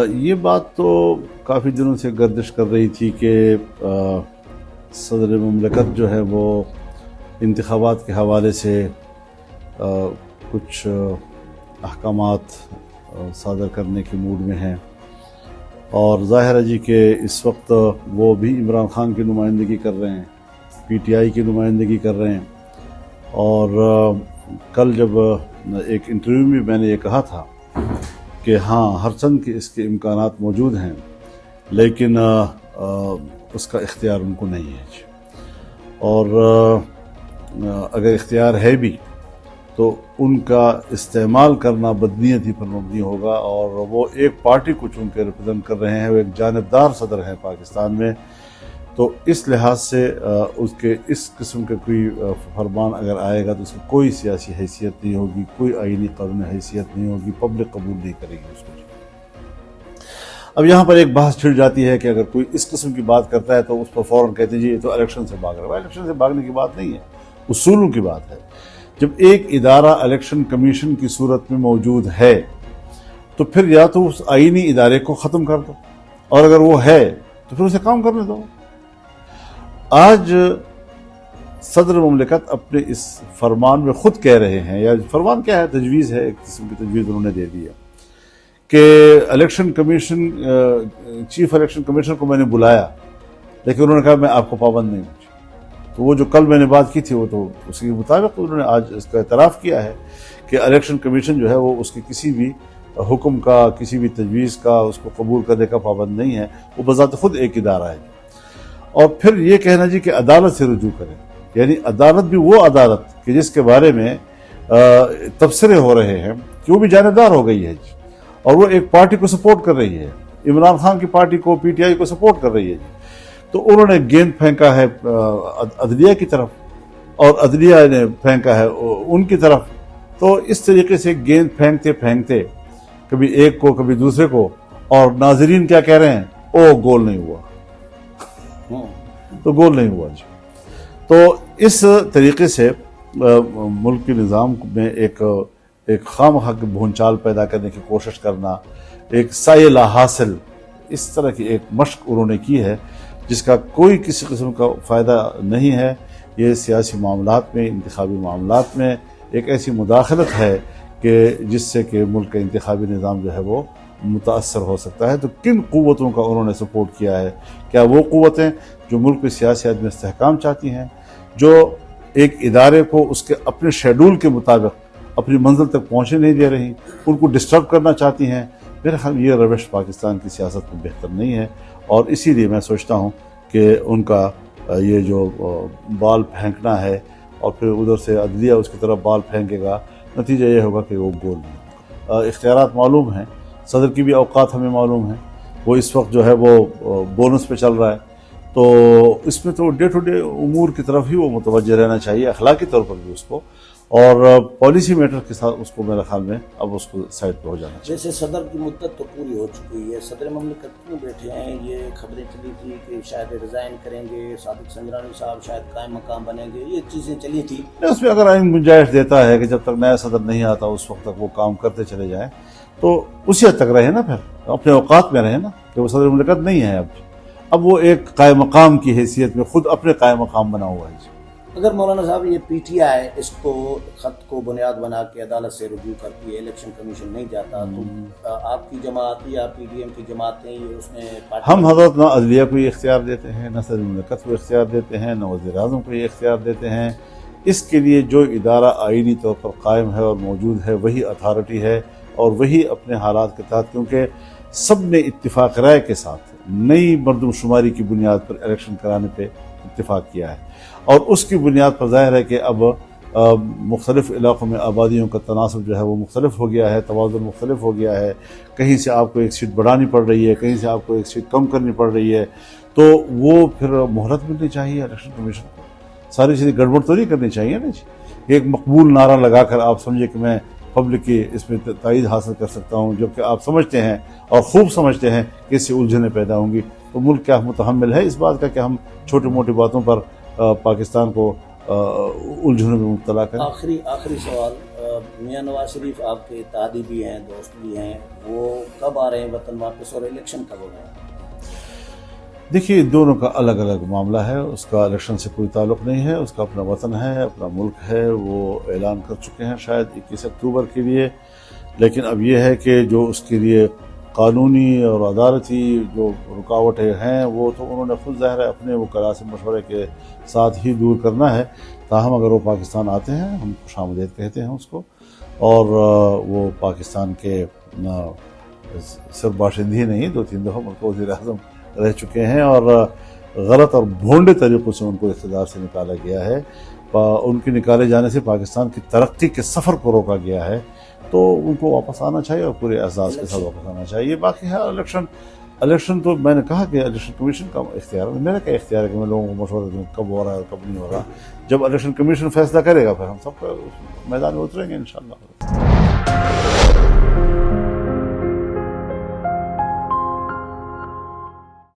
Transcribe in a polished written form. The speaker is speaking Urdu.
یہ بات تو کافی دنوں سے گردش کر رہی تھی کہ صدر مملکت جو ہے وہ انتخابات کے حوالے سے کچھ احکامات صادر کرنے کے موڈ میں ہیں، اور ظاہر ہے جی کہ اس وقت وہ بھی عمران خان کی نمائندگی کر رہے ہیں، پی ٹی آئی کی نمائندگی کر رہے ہیں، اور کل جب ایک انٹرویو میں میں نے یہ کہا تھا کہ ہاں ہر چند کے اس کے امکانات موجود ہیں، لیکن اس کا اختیار ان کو نہیں ہے، اور اگر اختیار ہے بھی تو ان کا استعمال کرنا بدنیتی پر مبنی ہوگا، اور وہ ایک پارٹی کو چون کے ریپرزینٹ کر رہے ہیں، وہ ایک جانبدار صدر ہیں پاکستان میں، تو اس لحاظ سے اس کے اس قسم کا کوئی فرمان اگر آئے گا تو اس کی کوئی سیاسی حیثیت نہیں ہوگی، کوئی آئینی قانونی حیثیت نہیں ہوگی، پبلک قبول نہیں کرے گی اس کو۔ اب یہاں پر ایک بحث چھڑ جاتی ہے کہ اگر کوئی اس قسم کی بات کرتا ہے تو اس پر فوراً کہتے ہیں جی یہ تو الیکشن سے بھاگ رہا ہے۔ الیکشن سے بھاگنے کی بات نہیں ہے، اصولوں کی بات ہے۔ جب ایک ادارہ الیکشن کمیشن کی صورت میں موجود ہے تو پھر یا تو اس آئینی ادارے کو ختم کر دو، اور اگر وہ ہے تو پھر اسے کام کرنے دو۔ آج صدر مملکت اپنے اس فرمان میں خود کہہ رہے ہیں، یا فرمان کیا ہے، تجویز ہے، ایک قسم کی تجویز انہوں نے دے دی ہے کہ election commission chief election commissioner کو میں نے بلایا، لیکن انہوں نے کہا میں آپ کو پابند نہیں ہوں۔ تو وہ جو کل میں نے بات کی تھی وہ تو اس کے مطابق انہوں نے آج اس کا اعتراف کیا ہے کہ الیکشن کمیشن جو ہے وہ اس کے کسی بھی حکم کا، کسی بھی تجویز کا اس کو قبول کرنے کا پابند نہیں ہے، وہ بذات خود ایک ادارہ ہے۔ اور پھر یہ کہنا جی کہ عدالت سے رجوع کریں، یعنی عدالت بھی وہ عدالت کہ جس کے بارے میں تبصرے ہو رہے ہیں کہ وہ بھی جانبدار ہو گئی ہے جی، اور وہ ایک پارٹی کو سپورٹ کر رہی ہے، عمران خان کی پارٹی کو، پی ٹی آئی کو سپورٹ کر رہی ہے جی، تو انہوں نے گیند پھینکا ہے عدلیہ کی طرف، اور عدلیہ نے پھینکا ہے ان کی طرف۔ تو اس طریقے سے گیند پھینکتے پھینکتے کبھی ایک کو کبھی دوسرے کو، اور ناظرین کیا کہہ رہے ہیں، او گول نہیں ہوا، تو گول نہیں ہوا جی۔ تو اس طریقے سے ملک کے نظام میں ایک خواہ کی بھونچال پیدا کرنے کی کوشش کرنا، ایک سایہ لا حاصل، اس طرح کی ایک مشق انہوں نے کی ہے جس کا کوئی کسی قسم کا فائدہ نہیں ہے۔ یہ سیاسی معاملات میں، انتخابی معاملات میں ایک ایسی مداخلت ہے کہ جس سے کہ ملک کا انتخابی نظام جو ہے وہ متاثر ہو سکتا ہے۔ تو کن قوتوں کا انہوں نے سپورٹ کیا ہے؟ کیا وہ قوتیں جو ملک کی سیاست میں استحکام چاہتی ہیں، جو ایک ادارے کو اس کے اپنے شیڈول کے مطابق اپنی منزل تک پہنچنے نہیں دے رہی، ان کو ڈسٹرب کرنا چاہتی ہیں؟ میرے خیال یہ روش پاکستان کی سیاست میں بہتر نہیں ہے، اور اسی لیے میں سوچتا ہوں کہ ان کا یہ جو بال پھینکنا ہے اور پھر ادھر سے عدلیہ اس کی طرف بال پھینکے گا، نتیجہ یہ ہوگا کہ وہ گول نہیں ہوگا۔ اختیارات معلوم ہیں، صدر کی بھی اوقات ہمیں معلوم ہیں، وہ اس وقت جو ہے وہ بونس پہ چل رہا ہے، تو اس میں تو ڈے ٹو ڈے امور کی طرف ہی وہ متوجہ رہنا چاہیے، اخلاقی طور پر بھی اس کو، اور پالیسی میٹر کے ساتھ اس کو میرے خیال میں اب اس کو سائڈ پہ ہو جانا چاہیے۔ جیسے صدر کی مدت تو پوری ہو چکی ہے، صدر مملکت کیوں بیٹھے ہیں؟ یہ خبریں چلی تھی کہ شاید ریزائن کریں گے، صادق سنجرانی صاحب شاید قائم مقام بنیں گے، یہ چیزیں چلی تھی۔ اس میں اگر آئین گنجائش دیتا ہے کہ جب تک نیا صدر نہیں آتا اس وقت تک وہ کام کرتے چلے جائیں، تو اسی حد تک رہے نا، پھر اپنے اوقات میں رہے نا، کہ وہ صدر مملکت نہیں ہے اب وہ ایک قائم مقام کی حیثیت میں خود اپنے قائم مقام بنا ہوا ہے۔ اگر مولانا صاحب یہ پی ٹی آئی اس کو خط کو بنیاد بنا کے عدالت سے رجوع کرتی ہے، الیکشن کمیشن نہیں جاتا، تو آپ کی جماعت یا پی ڈی ایم کی جماعتیں یہ اس میں ہم حضرت نہ عدلیہ کو یہ اختیار دیتے ہیں، نہ صدر مملکت کو اختیار دیتے ہیں، نہ وزیر اعظم کو یہ اختیار دیتے ہیں۔ اس کے لیے جو ادارہ آئینی طور پر قائم ہے اور موجود ہے وہی اتھارٹی ہے، اور وہی اپنے حالات کے تحت، کیونکہ سب نے اتفاق رائے کے ساتھ نئی مردم شماری کی بنیاد پر الیکشن کرانے پہ اتفاق کیا ہے، اور اس کی بنیاد پر ظاہر ہے کہ اب مختلف علاقوں میں آبادیوں کا تناسب جو ہے وہ مختلف ہو گیا ہے، توازن مختلف ہو گیا ہے، کہیں سے آپ کو ایک سیٹ بڑھانی پڑ رہی ہے، کہیں سے آپ کو ایک سیٹ کم کرنی پڑ رہی ہے، تو وہ پھر مہلت ملنی چاہیے الیکشن کمیشن کو، ساری چیزیں گڑبڑ تو نہیں کرنی چاہیے نا جی۔ ایک مقبول نعرہ لگا کر آپ سمجھے کہ میں پبلک کی اس میں تائید حاصل کر سکتا ہوں، جبکہ آپ سمجھتے ہیں اور خوب سمجھتے ہیں کہ اس سے الجھنیں پیدا ہوں گی، تو ملک کیا متحمل ہے اس بات کا کہ ہم چھوٹی موٹی باتوں پر پاکستان کو الجھنوں میں مبتلا کریں؟ آخری سوال، میاں نواز شریف آپ کے اتحادی بھی ہیں، دوست بھی ہیں، وہ کب آ رہے ہیں وطن واپس اور الیکشن کب ہو رہا ہے؟ دیکھیے دونوں کا الگ الگ معاملہ ہے، اس کا الیکشن سے کوئی تعلق نہیں ہے، اس کا اپنا وطن ہے، اپنا ملک ہے، وہ اعلان کر چکے ہیں شاید 21 اکتوبر کے لیے، لیکن اب یہ ہے کہ جو اس کے لیے قانونی اور عدالتی جو رکاوٹیں ہیں وہ تو انہوں نے خود ظاہر ہے اپنے وکلاء سے مشورے کے ساتھ ہی دور کرنا ہے، تاہم اگر وہ پاکستان آتے ہیں ہم خوش آمدید کہتے ہیں اس کو، اور وہ پاکستان کے صرف باشندے ہی نہیں 2-3 دفعہ ملک وزیر اعظم رہ چکے ہیں، اور غلط اور بھونڈے طریقوں سے ان کو اقتدار سے نکالا گیا ہے، ان کے نکالے جانے سے پاکستان کی ترقی کے سفر کو روکا گیا ہے، تو ان کو واپس آنا چاہیے اور پورے اعزاز کے ساتھ واپس آنا چاہیے۔ باقی ہے الیکشن تو میں نے کہا کہ الیکشن کمیشن کا اختیار ہے، میرا کیا اختیار ہے کہ میں لوگوں کو مشورہ دوں کب ہو رہا ہے اور کب نہیں ہو رہا۔ جب الیکشن کمیشن فیصلہ کرے گا پھر ہم سب میدان میں اتریں گے انشاءاللہ۔